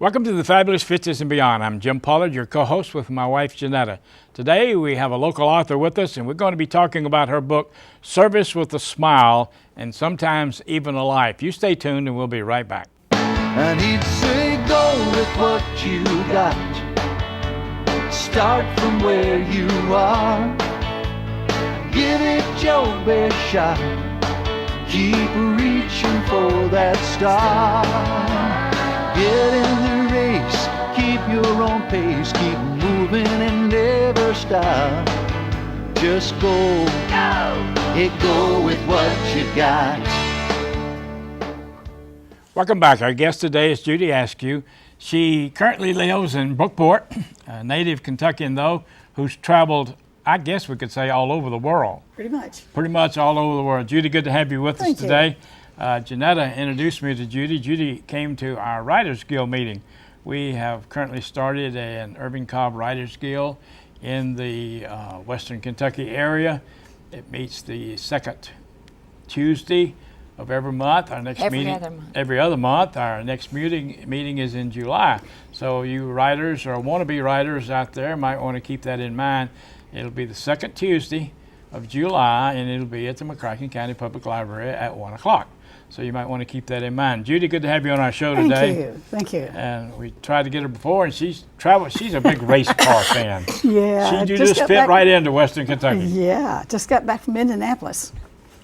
Welcome to the Fabulous Fifties and Beyond. I'm Jim Pollard, your co-host with my wife, Jeanetta. Today we have a local author with us, and we're going to be talking about her book, Service with a Smile, and Sometimes Even a Life. You stay tuned, and we'll be right back. And he'd say, go with what you got. Start from where you are. Give it your best shot. Keep reaching for that star. Get in the race, keep your own pace, keep moving and never stop. Just go, go with what you got. Welcome back. Our guest today is Judy Askew. She currently lives in Brookport, a native Kentuckian though, who's traveled, I guess we could say, all over the world. Pretty much. Pretty much all over the world. Judy, good to have you with us today. Jeanetta introduced me to Judy. Judy came to our Writers Guild meeting. We have currently started an Irving Cobb Writers Guild in the Western Kentucky area. It meets the second Tuesday of every month. Our next every other month. Our next meeting is in July. So you writers or wannabe writers out there might want to keep that in mind. It'll be the second Tuesday of July, and it'll be at the McCracken County Public Library at 1 o'clock. So you might want to keep that in mind. Judy, good to have you on our show today. Thank you. And we tried to get her before, and she's traveled. She's a big race car fan. Yeah. She just fit right into Western Kentucky. Yeah, just got back from Indianapolis.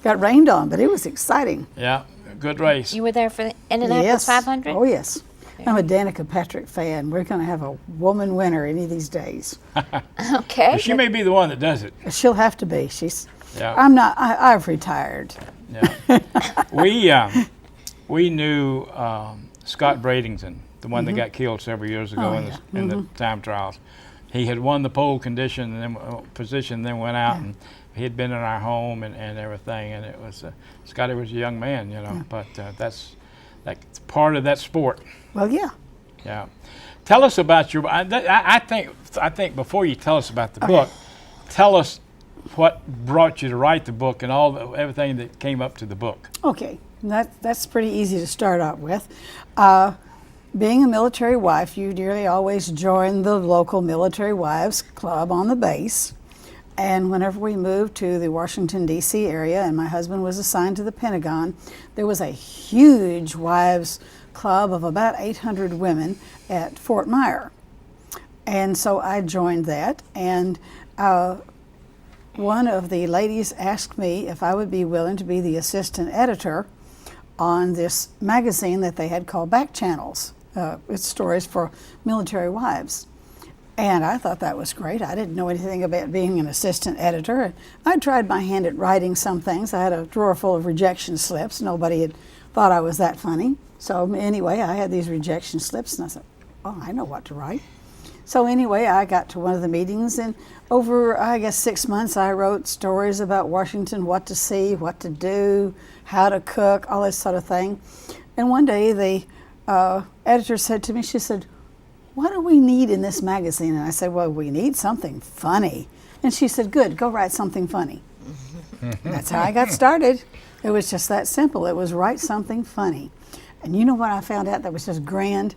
Got rained on, but it was exciting. Yeah, good race. You were there for the Indianapolis 500? Oh, yes. I'm a Danica Patrick fan. We're going to have a woman winner any of these days. Okay. Well, she may be the one that does it. She'll have to be. Yeah. I'm not. I've retired. Yeah. We knew Scott Bradington, the one that got killed several years ago in the time trials. He had won the pole position, then went out, and he had been in our home and everything. And it was Scotty was a young man, but that's part of that sport. Well, yeah. Yeah. Tell us about your. I think before you tell us about the book, tell us what brought you to write the book and everything that came up to the book. Okay, that's pretty easy to start out with. Being a military wife, you nearly always join the local military wives club on the base. And whenever we moved to the Washington, D.C. area, and my husband was assigned to the Pentagon, there was a huge wives club of about 800 women at Fort Myer. And so I joined that, and one of the ladies asked me if I would be willing to be the assistant editor on this magazine that they had called Back Channels. It's stories for military wives. And I thought that was great. I didn't know anything about being an assistant editor. I tried my hand at writing some things. I had a drawer full of rejection slips. Nobody had thought I was that funny. So anyway, I had these rejection slips, and I said, oh, I know what to write. So anyway, I got to one of the meetings, and over, I guess, 6 months, I wrote stories about Washington, what to see, what to do, how to cook, all this sort of thing. And one day, the editor said to me, she said, what do we need in this magazine? And I said, well, we need something funny. And she said, good, go write something funny. That's how I got started. It was just that simple. It was write something funny. And you know what I found out that was just grand?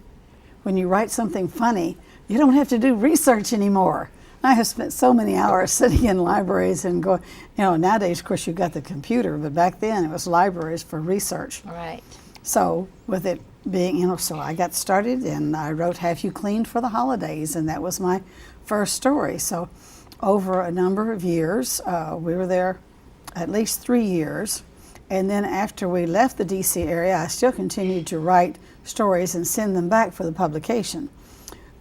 When you write something funny, you don't have to do research anymore. I have spent so many hours sitting in libraries and going, nowadays, of course, you've got the computer, but back then it was libraries for research. Right. So with it being, so I got started and I wrote Have You Cleaned for the Holidays, and that was my first story. So over a number of years, we were there at least 3 years. And then after we left the D.C. area, I still continued to write stories and send them back for the publication.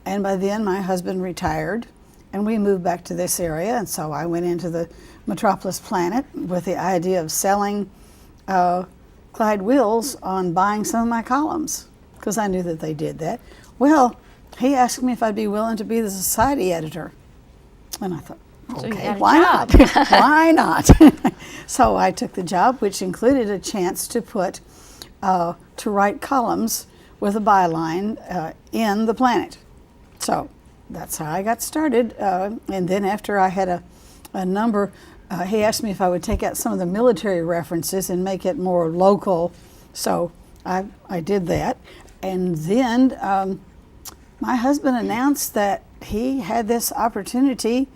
And by then, my husband retired, and we moved back to this area. And so I went into the Metropolis Planet with the idea of selling Clyde Wills on buying some of my columns, because I knew that they did that. Well, he asked me if I'd be willing to be the society editor. And I thought, okay, why not? Why not? So I took the job, which included a chance to write columns with a byline in the Planet. So that's how I got started. And then after I had a number, he asked me if I would take out some of the military references and make it more local. So I did that. And then my husband announced that he had this opportunity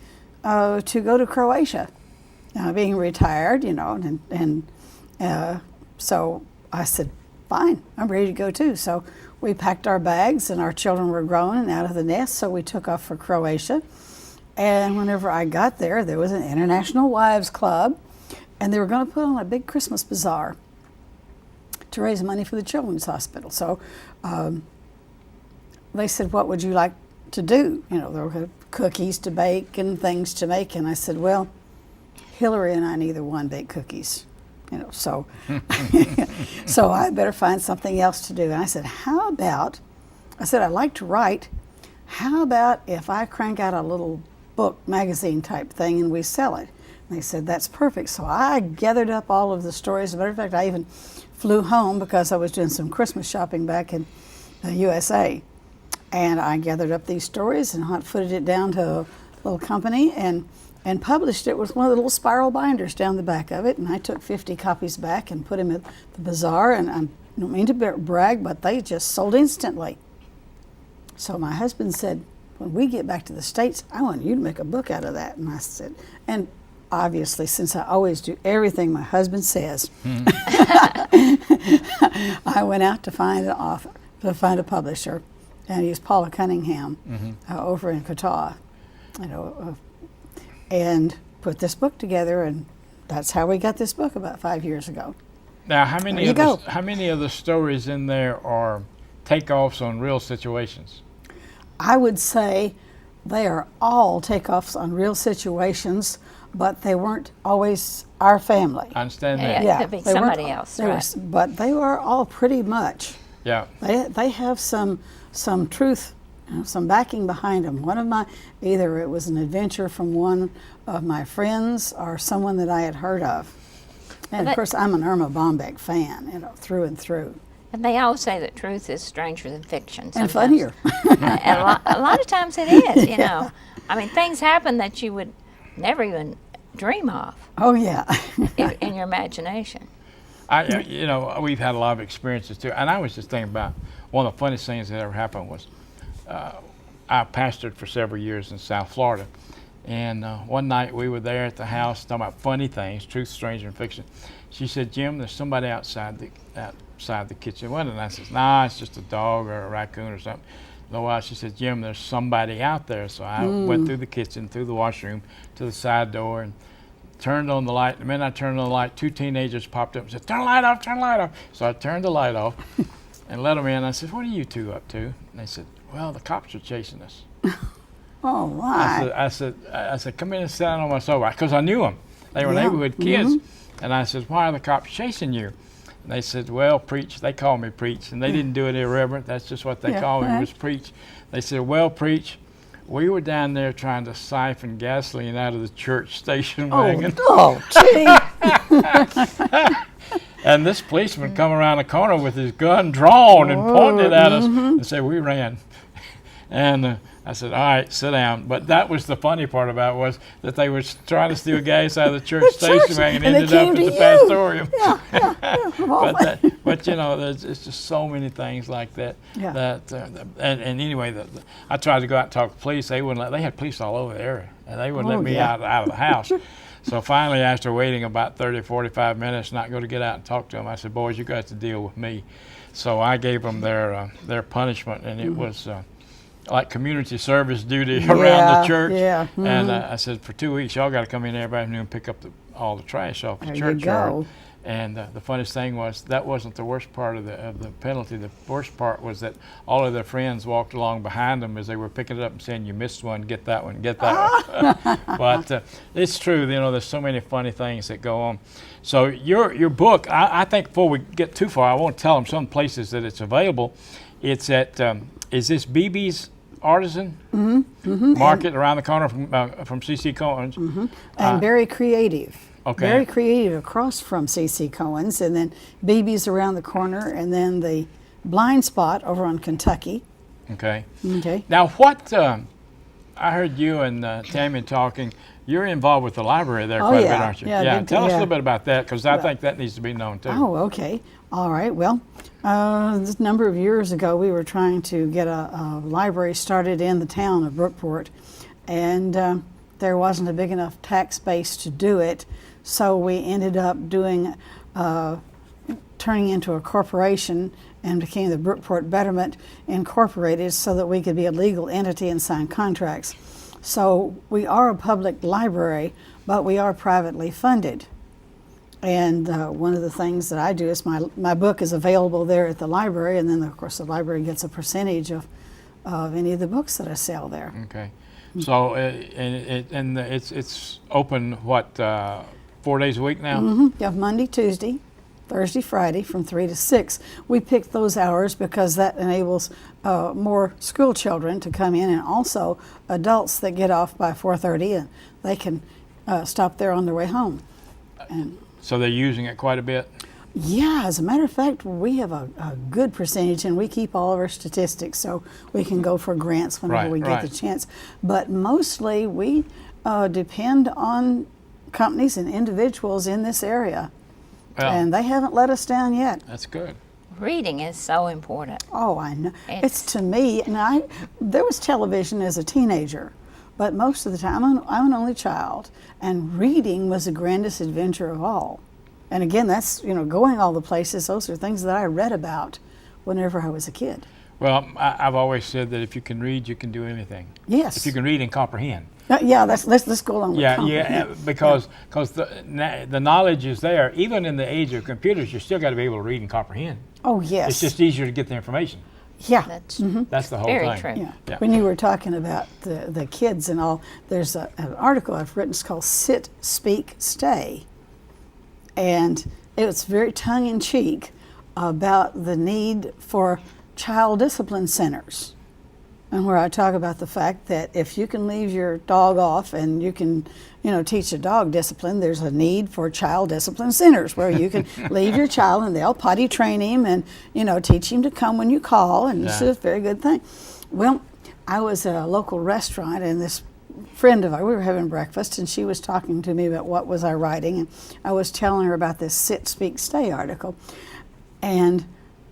to go to Croatia, being retired, so I said, fine, I'm ready to go too. So we packed our bags, and our children were grown and out of the nest, so we took off for Croatia. And whenever I got there, there was an International Wives Club, and they were going to put on a big Christmas bazaar to raise money for the Children's Hospital. So they said, what would you like to do? There were cookies to bake and things to make. And I said, well, Hillary and I neither one bake cookies. So so I better find something else to do. And I said, I'd like to write. How about if I crank out a little book, magazine type thing, and we sell it? And they said, that's perfect. So I gathered up all of the stories. As a matter of fact, I even flew home because I was doing some Christmas shopping back in the USA. And I gathered up these stories and hot-footed it down to a little company and published it with one of the little spiral binders down the back of it. And I took 50 copies back and put them at the bazaar. And I don't mean to brag, but they just sold instantly. So my husband said, when we get back to the States, I want you to make a book out of that. And I said, and obviously, since I always do everything my husband says, I went out to find an author, to find a publisher, and he was Paula Cunningham over in Qatar, and put this book together, and that's how we got this book about 5 years ago. Now, how many of the stories in there are takeoffs on real situations? I would say they are all takeoffs on real situations, but they weren't always our family. I understand that. Yeah, it could be somebody else, right? But they were all pretty much. Yeah. They have some truth, some backing behind them. Either it was an adventure from one of my friends or someone that I had heard of. And of course, I'm an Irma Bombeck fan, through and through. And they always say that truth is stranger than fiction. And funnier. And a lot of times it is, I mean, things happen that you would never even dream of. Oh, yeah. in your imagination. We've had a lot of experiences too. And I was just thinking about one of the funniest things that ever happened was I pastored for several years in South Florida. And one night we were there at the house talking about funny things, truth, stranger, and fiction. She said, Jim, there's somebody outside the kitchen window. And I said, nah, it's just a dog or a raccoon or something. A little while, she said, Jim, there's somebody out there. So I went through the kitchen, through the washroom, to the side door, and turned on the light. The minute I turned on the light, two teenagers popped up and said, turn the light off, turn the light off. So I turned the light off and let them in. I said, what are you two up to? And they said, well, the cops are chasing us. Oh, my. I said, come in and sit down on my sofa, because I knew them. They were neighborhood kids. And I said, why are the cops chasing you? And they said, well, Preach. They called me Preach, and they didn't do it irreverent. That's just what they called me, was Preach. They said, well, Preach, we were down there trying to siphon gasoline out of the church station wagon. Oh, gee. And this policeman come around the corner with his gun drawn and pointed at us and said, we ran. And I said, all right, sit down. But that was the funny part about it, was that they were trying to steal gas out of the church station wagon and ended up at the pastorium. But it's just so many things like that. Yeah. And anyway, I tried to go out and talk to police. They wouldn't let. They had police all over the area, and they wouldn't let me out of the house. So finally, after waiting about 30 or 45 minutes, not going to get out and talk to them, I said, boys, you got to deal with me. So I gave them their punishment, and it was like community service duty around the church. Yeah. And I said, for 2 weeks, y'all got to come in every afternoon and pick up all the trash off the churchyard. And the funniest thing was, that wasn't the worst part of the penalty. The worst part was that all of their friends walked along behind them as they were picking it up and saying, you missed one, get that one, get that one. But it's true, there's so many funny things that go on. So your book, I think before we get too far, I want to tell them some places that it's available. It's at, is this BB's Artisan Market around the corner from C.C. Cohen's? And very creative. Okay. Very creative across from C.C. Cohen's, and then BB's around the corner, and then the Blind Spot over on Kentucky. Okay. Okay. Now, what I heard you and Tammy talking. You're involved with the library there Oh, quite a yeah. bit, aren't you? Yeah, Tell us a yeah. little bit about that, because I think that needs to be known too. Oh, okay. All right. Well, this number of years ago, we were trying to get a library started in the town of Brookport, and there wasn't a big enough tax base to do it, so we ended up doing turning into a corporation and became the Brookport Betterment Incorporated so that we could be a legal entity and sign contracts. So we are a public library, but we are privately funded. And one of the things that I do is my book is available there at the library, and then of course the library gets a percentage of any of the books that I sell there. Okay. So it's open, what, 4 days a week now? You have Monday, Tuesday, Thursday, Friday from 3 to 6. We picked those hours because that enables more school children to come in, and also adults that get off by 4:30, and they can stop there on their way home. And So they're using it quite a bit? yeah, as a matter of fact, we have a good percentage, and we keep all of our statistics so we can go for grants whenever Right, we get right. the chance. But mostly we depend on companies and individuals in this area, Well, and they haven't let us down yet. that's good. Reading is so important. Oh, I know. It's It's- to me, and there was television as a teenager, but most of the time I'm an only child, and reading was the grandest adventure of all. And again, that's, going all the places, those are things that I read about whenever I was a kid. Well, I've always said that if you can read, you can do anything. Yes. If you can read and comprehend. Yeah, let's go along with Yeah, comprehend. because the knowledge is there. Even in the age of computers, you still got to be able to read and comprehend. Oh, yes. It's just easier to get the information. yeah. That's That's the whole very thing. true. Yeah. Yeah. When you were talking about the kids and all, there's an article I've written. It's called Sit, Speak, Stay. And it's very tongue-in-cheek about the need for child discipline centers. And where I talk about the fact that if you can leave your dog off and you can, teach a dog discipline, there's a need for child discipline centers where you can leave your child and they'll potty train him and, teach him to come when you call, and it's Yeah. a very good thing. Well, I was at a local restaurant, and this friend of ours, we were having breakfast, and she was talking to me about what was I writing, and I was telling her about this Sit, Speak, Stay article. And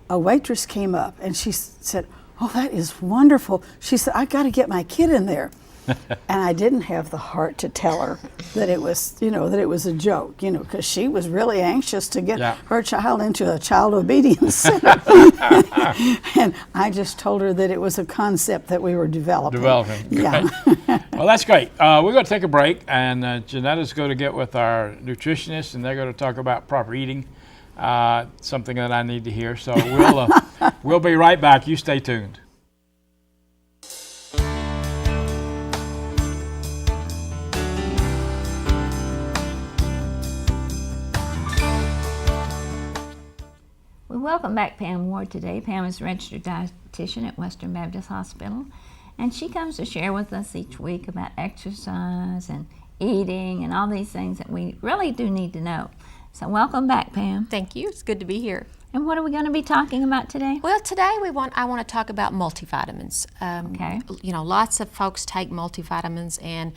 a waitress came up and she said, "Oh, that is wonderful." She said, "I got to get my kid in there." And I didn't have the heart to tell her that it was, that it was a joke, because she was really anxious to get Yeah. her child into a child obedience center. And I just told her that it was a concept that we were developing. Yeah. Well, that's great. We're going to take a break, and Jeanetta's going to get with our nutritionist, and they're going to talk about proper eating, something that I need to hear. So we'll be right back. You stay tuned. We welcome back Pam Ward today. Pam is a registered dietitian at Western Baptist Hospital, and she comes to share with us each week about exercise and eating and all these things that we really do need to know. So welcome back, Pam. Thank you. It's good to be here. And what are we going to be talking about today? Well, today I want to talk about multivitamins. Okay. Lots of folks take multivitamins, and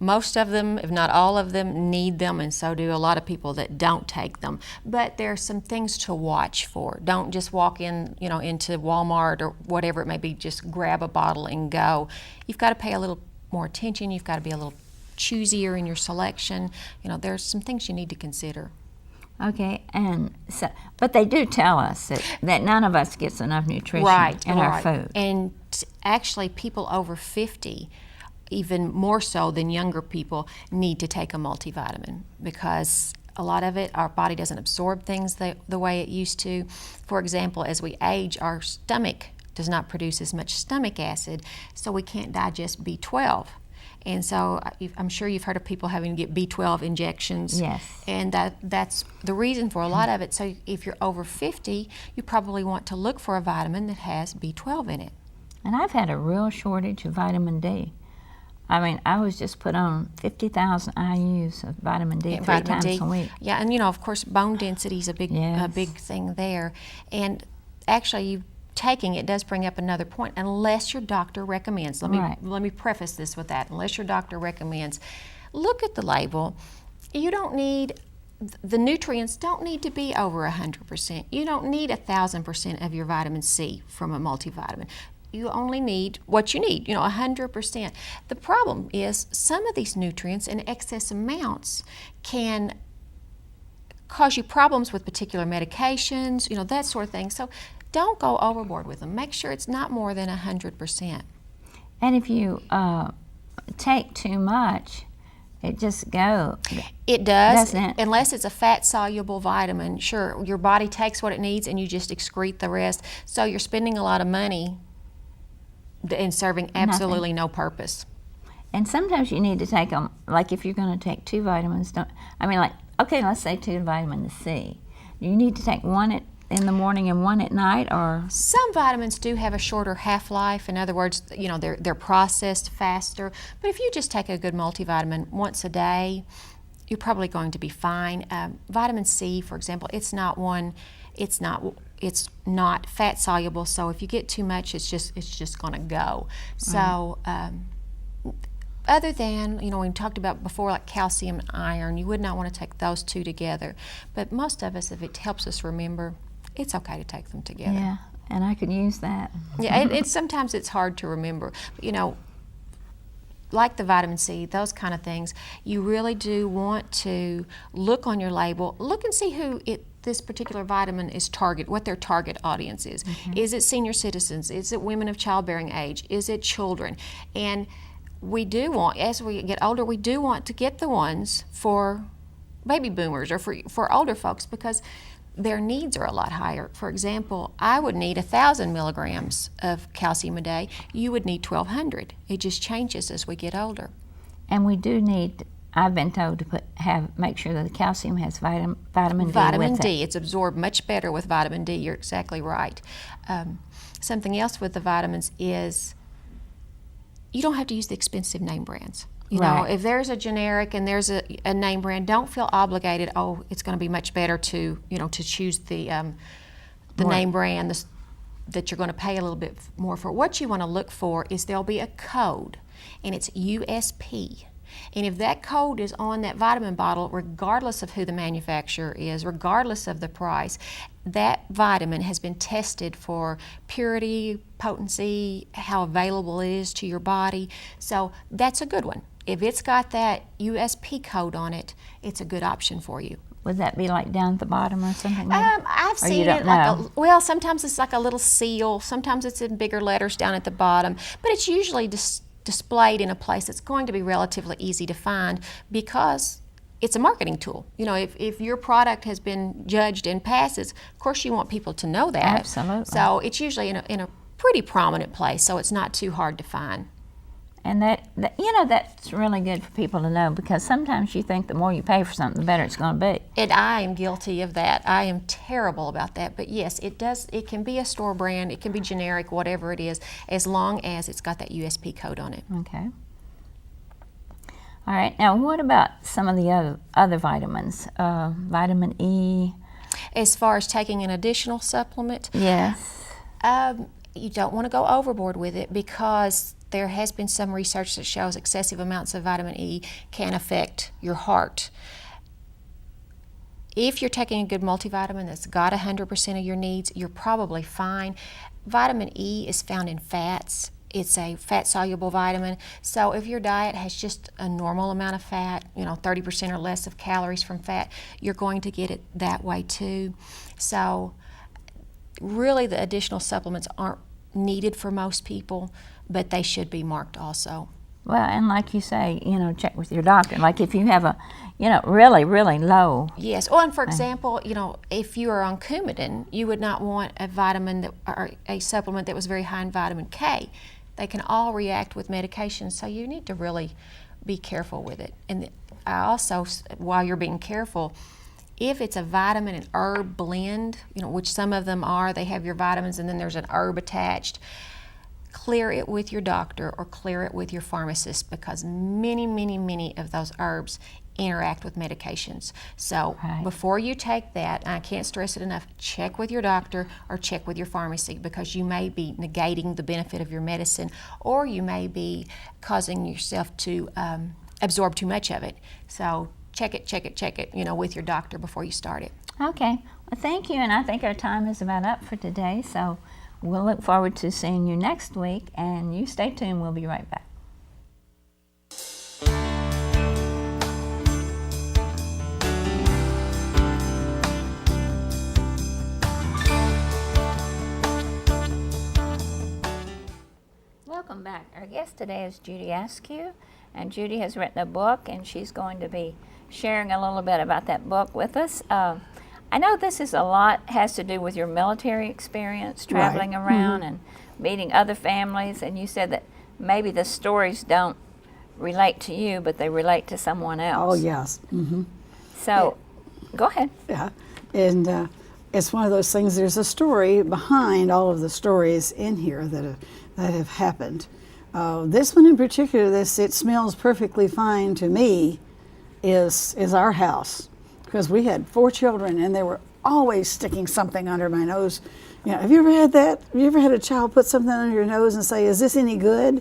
most of them, if not all of them, need them, and so do a lot of people that don't take them. But there are some things to watch for. Don't just walk in, into Walmart or whatever it may be, just grab a bottle and go. You've got to pay a little more attention. You've got to be a little choosier in your selection. There's some things you need to consider. Okay, and so, but they do tell us that none of us gets enough nutrition in our food. And actually, people over 50, even more so than younger people, need to take a multivitamin because a lot of it, our body doesn't absorb things the way it used to. For example, as we age, our stomach does not produce as much stomach acid, so we can't digest B12. And so I'm sure you've heard of people having to get B12 injections. Yes. And that's the reason for a lot of it. So if you're over 50, you probably want to look for a vitamin that has B12 in it. And I've had a real shortage of vitamin D. I mean, I was just put on 50,000 IUs of vitamin D three times a week. Yeah, and of course, bone density is a big Yes. big thing there. And actually, taking it does bring up another point, unless your doctor recommends. Let me preface this with that. Unless your doctor recommends, look at the label. You don't need, the nutrients don't need to be over 100%. You don't need 1,000% of your vitamin C from a multivitamin. You only need what you need, 100%. The problem is some of these nutrients in excess amounts can cause you problems with particular medications, that sort of thing. So don't go overboard with them. Make sure it's not more than 100%. And if you take too much, it just goes. It does, doesn't it? Unless it's a fat-soluble vitamin. Sure, your body takes what it needs and you just excrete the rest. So you're spending a lot of money and serving absolutely no purpose. And sometimes you need to take them, like if you're going to take 2 vitamins, let's say 2 vitamin C. You need to take one in the morning and one at night, or? Some vitamins do have a shorter half-life. In other words, they're processed faster. But if you just take a good multivitamin once a day, you're probably going to be fine. Vitamin C, for example, it's not fat soluble. So if you get too much, it's just going to go. So other than, we talked about before, like calcium and iron, you would not want to take those 2 together. But most of us, if it helps us remember, it's okay to take them together. Yeah, and I could use that. Yeah, sometimes it's hard to remember. Like the vitamin C, those kind of things, you really do want to look on your label, look and see who this particular vitamin is what their target audience is. Mm-hmm. Is it senior citizens? Is it women of childbearing age? Is it children? And we do want, as we get older, we do want to get the ones for baby boomers or for older folks, because their needs are a lot higher. For example, I would need 1,000 milligrams of calcium a day. You would need 1,200. It just changes as we get older. And we do need, I've been told to make sure that the calcium has vitamin D. Vitamin with D, it. it's absorbed much better with vitamin D. You're exactly right. Something else with the vitamins is you don't have to use the expensive name brands. If there's a generic and there's a name brand, don't feel obligated. Oh, it's going to be much better to choose the name brand that you're going to pay a little bit more for. What you want to look for is there'll be a code, and it's USP. And if that code is on that vitamin bottle, regardless of who the manufacturer is, regardless of the price, that vitamin has been tested for purity, potency, how available it is to your body. So that's a good one. If it's got that USP code on it, it's a good option for you. Would that be like down at the bottom or something? I've seen it sometimes it's like a little seal. Sometimes it's in bigger letters down at the bottom. But it's usually displayed in a place that's going to be relatively easy to find, because it's a marketing tool. If your product has been judged and passes, of course you want people to know that. Absolutely. So it's usually in a pretty prominent place, so it's not too hard to find. And that's really good for people to know, because sometimes you think the more you pay for something, the better it's going to be. And I am guilty of that. I am terrible about that. But yes, it does. It can be a store brand. It can be generic, whatever it is, as long as it's got that USP code on it. Okay. All right. Now, what about some of the other vitamins? Vitamin E. As far as taking an additional supplement? Yes. You don't want to go overboard with it, because there has been some research that shows excessive amounts of vitamin E can affect your heart. If you're taking a good multivitamin that's got 100% of your needs, you're probably fine. Vitamin E is found in fats. It's a fat-soluble vitamin. So if your diet has just a normal amount of fat, 30% or less of calories from fat, you're going to get it that way too. So really the additional supplements aren't needed for most people, but they should be marked also. Well, and like you say, check with your doctor. Like if you have a, really, really low. Yes. Well, and for example, if you are on Coumadin, you would not want a vitamin or a supplement that was very high in vitamin K. They can all react with medication, so you need to really be careful with it. And I also, while you're being careful, if it's a vitamin and herb blend, which some of them are, they have your vitamins and then there's an herb attached, clear it with your doctor or clear it with your pharmacist, because many, many, many of those herbs interact with medications. So Right. before you take that, I can't stress it enough, check with your doctor or check with your pharmacy, because you may be negating the benefit of your medicine, or you may be causing yourself to absorb too much of it. So check it, with your doctor before you start it. Okay. Well, thank you, and I think our time is about up for today, so we'll look forward to seeing you next week, and you stay tuned. We'll be right back. Welcome back. Our guest today is Judy Askew, and Judy has written a book, and she's going to be sharing a little bit about that book with us. I know this is has to do with your military experience, traveling around and meeting other families, and you said that maybe the stories don't relate to you, but they relate to someone else. Oh, yes. Mm-hmm. So, go ahead. Yeah. And it's one of those things, there's a story behind all of the stories in here that have happened. This one in particular, It Smells Perfectly Fine to Me, is our house. Because we had 4 children, and they were always sticking something under my nose. Have you ever had that? Have you ever had a child put something under your nose and say, "Is this any good?"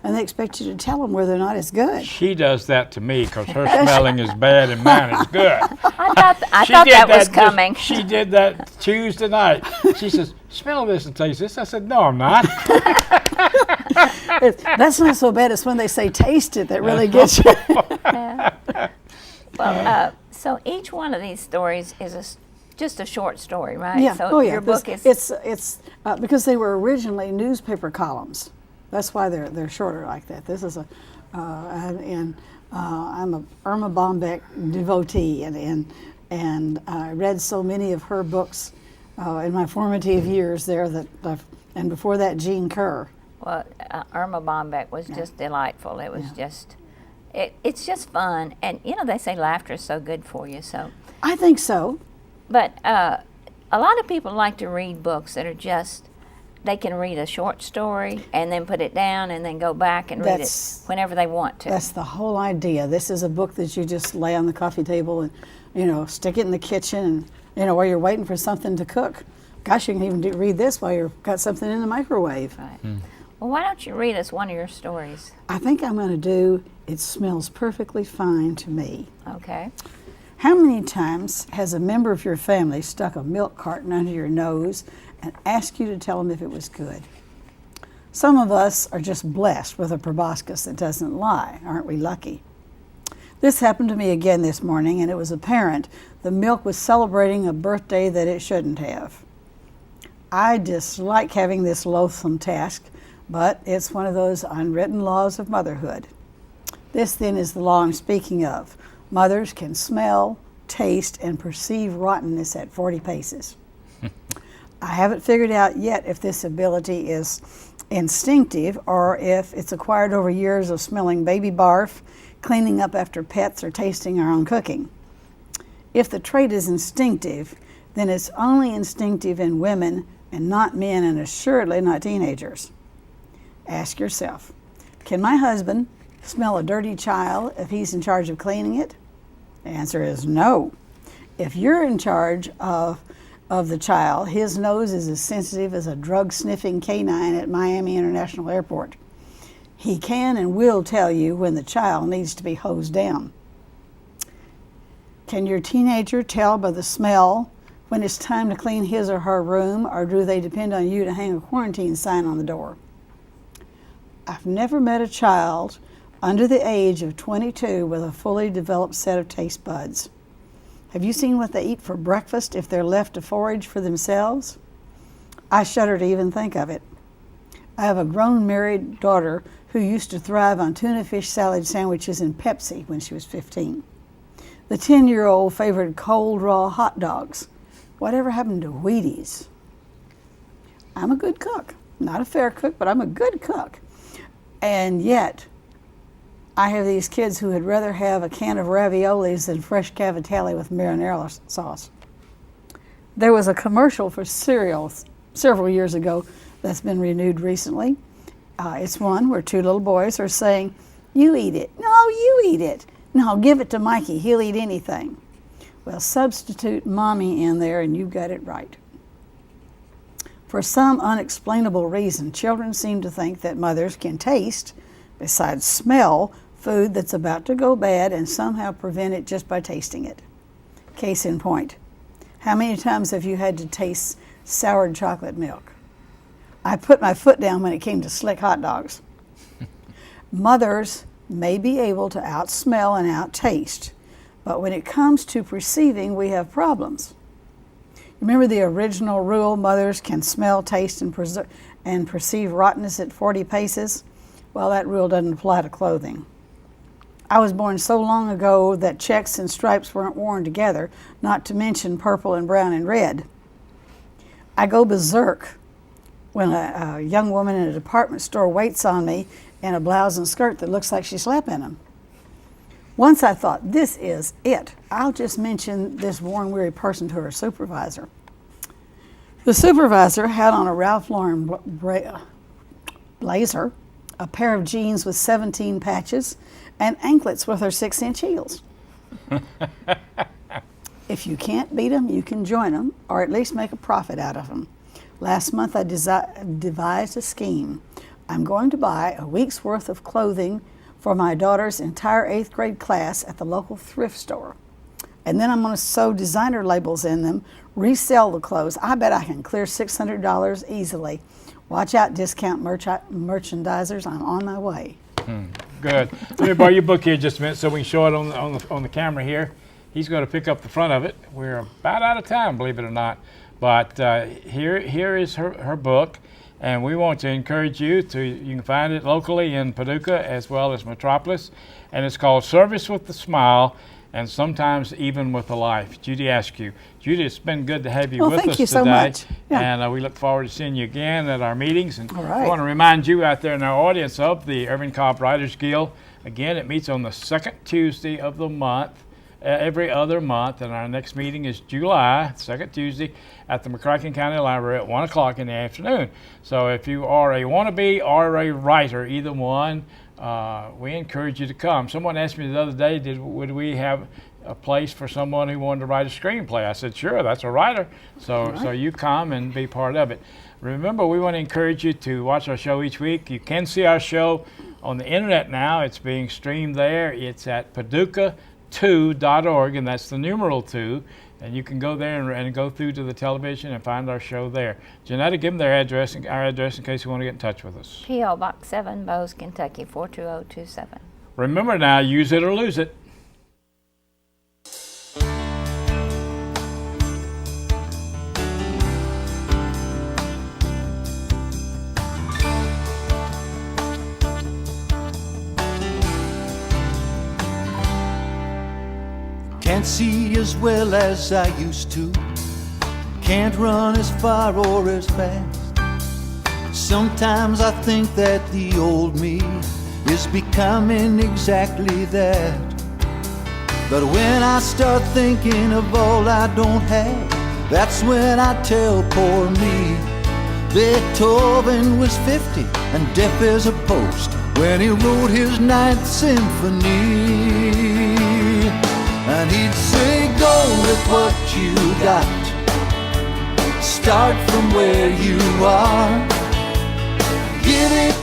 And they expect you to tell them whether or not it's good. She does that to me because her smelling is bad and mine is good. I thought that was coming. She did that Tuesday night. She says, "Smell this and taste this." I said, "No, I'm not." That's not so bad. It's when they say taste it that really gets you. Yeah. Well, so each one of these stories is just a short story, right? Yeah. So your book is... It's because they were originally newspaper columns. That's why they're shorter like that. This is I'm a Irma Bombeck devotee, and I read so many of her books in my formative years there and before that, Jean Kerr. Well, Irma Bombeck was just delightful. It was just, it's just fun. And, they say laughter is so good for you. So I think so. But a lot of people like to read books that are just, they can read a short story and then put it down and then go back and read it whenever they want to. That's the whole idea. This is a book that you just lay on the coffee table and, stick it in the kitchen and, while you're waiting for something to cook. Gosh, you can even read this while you've got something in the microwave. Right. Well, why don't you read us one of your stories? I think I'm going to do It Smells Perfectly Fine to Me. Okay. How many times has a member of your family stuck a milk carton under your nose and asked you to tell them if it was good? Some of us are just blessed with a proboscis that doesn't lie. Aren't we lucky? This happened to me again this morning, and it was apparent the milk was celebrating a birthday that it shouldn't have. I dislike having this loathsome task, but it's one of those unwritten laws of motherhood. This then is the law I'm speaking of. Mothers can smell, taste, and perceive rottenness at 40 paces. I haven't figured out yet if this ability is instinctive or if it's acquired over years of smelling baby barf, cleaning up after pets, or tasting our own cooking. If the trait is instinctive, then it's only instinctive in women and not men, and assuredly not teenagers. Ask yourself, can my husband smell a dirty child if he's in charge of cleaning it? The answer is no. If you're in charge of the child, his nose is as sensitive as a drug-sniffing canine at Miami International Airport. He can and will tell you when the child needs to be hosed down. Can your teenager tell by the smell when it's time to clean his or her room, or do they depend on you to hang a quarantine sign on the door? I've never met a child under the age of 22 with a fully developed set of taste buds. Have you seen what they eat for breakfast if they're left to forage for themselves? I shudder to even think of it. I have a grown married daughter who used to thrive on tuna fish salad sandwiches and Pepsi when she was 15. The 10-year-old favored cold raw hot dogs. Whatever happened to Wheaties? I'm a good cook. Not a fair cook, but I'm a good cook. And yet, I have these kids who would rather have a can of raviolis than fresh cavatelli with marinara sauce. There was a commercial for cereal several years ago that's been renewed recently. It's one where 2 little boys are saying, "You eat it." "No, you eat it." No, give it to Mikey. He'll eat anything. Well, substitute mommy in there and you got it right. For some unexplainable reason, children seem to think that mothers can taste, besides smell, food that's about to go bad and somehow prevent it just by tasting it. Case in point, how many times have you had to taste soured chocolate milk? I put my foot down when it came to slick hot dogs. Mothers may be able to outsmell and outtaste, but when it comes to perceiving, we have problems. Remember the original rule, mothers can smell, taste, and perceive rottenness at 40 paces? Well, that rule doesn't apply to clothing. I was born so long ago that checks and stripes weren't worn together, not to mention purple and brown and red. I go berserk when a young woman in a department store waits on me in a blouse and skirt that looks like she slept in them. Once I thought, this is it. I'll just mention this worn, weary person to her supervisor. The supervisor had on a Ralph Lauren blazer, a pair of jeans with 17 patches, and anklets with her 6-inch heels. If you can't beat them, you can join them, or at least make a profit out of them. Last month I devised a scheme. I'm going to buy a week's worth of clothing for my daughter's entire 8th grade class at the local thrift store. And then I'm going to sew designer labels in them, resell the clothes. I bet I can clear $600 easily. Watch out, discount merchandisers. I'm on my way. Good. Let me borrow your book here just a minute so we can show it on the camera here. He's going to pick up the front of it. We're about out of time, believe it or not. But here is her book. And we want to encourage you you can find it locally in Paducah as well as Metropolis. And it's called Service with a Smile, and Sometimes Even with a Life. Judy Askew. Judy, it's been good to have you with us today. Thank you so much. Yeah. And we look forward to seeing you again at our meetings. And All right. I want to remind you out there in our audience of the Irving Cobb Writers Guild. Again, it meets on the second Tuesday of the month. Every other month, and our next meeting is July, second Tuesday, at the McCracken County Library at 1 o'clock in the afternoon. So if you are a wannabe or a writer, either one, we encourage you to come. Someone asked me the other day, would we have a place for someone who wanted to write a screenplay? I said, sure, that's a writer. So you come and be part of it. Remember, we want to encourage you to watch our show each week. You can see our show on the internet now. It's being streamed there. It's at Paducah2.org, and that's the numeral 2, and you can go there and go through to the television and find our show there. Jeanetta, give them our address in case you want to get in touch with us. P.O. Box 7, Bose, Kentucky 42027. Remember now, use it or lose it. Can't see as well as I used to. Can't run as far or as fast. Sometimes I think that the old me is becoming exactly that. But when I start thinking of all I don't have, that's when I tell poor me Beethoven was 50 and deaf as a post when he wrote his Ninth Symphony. And he'd say, go with what you got. Start from where you are. Give it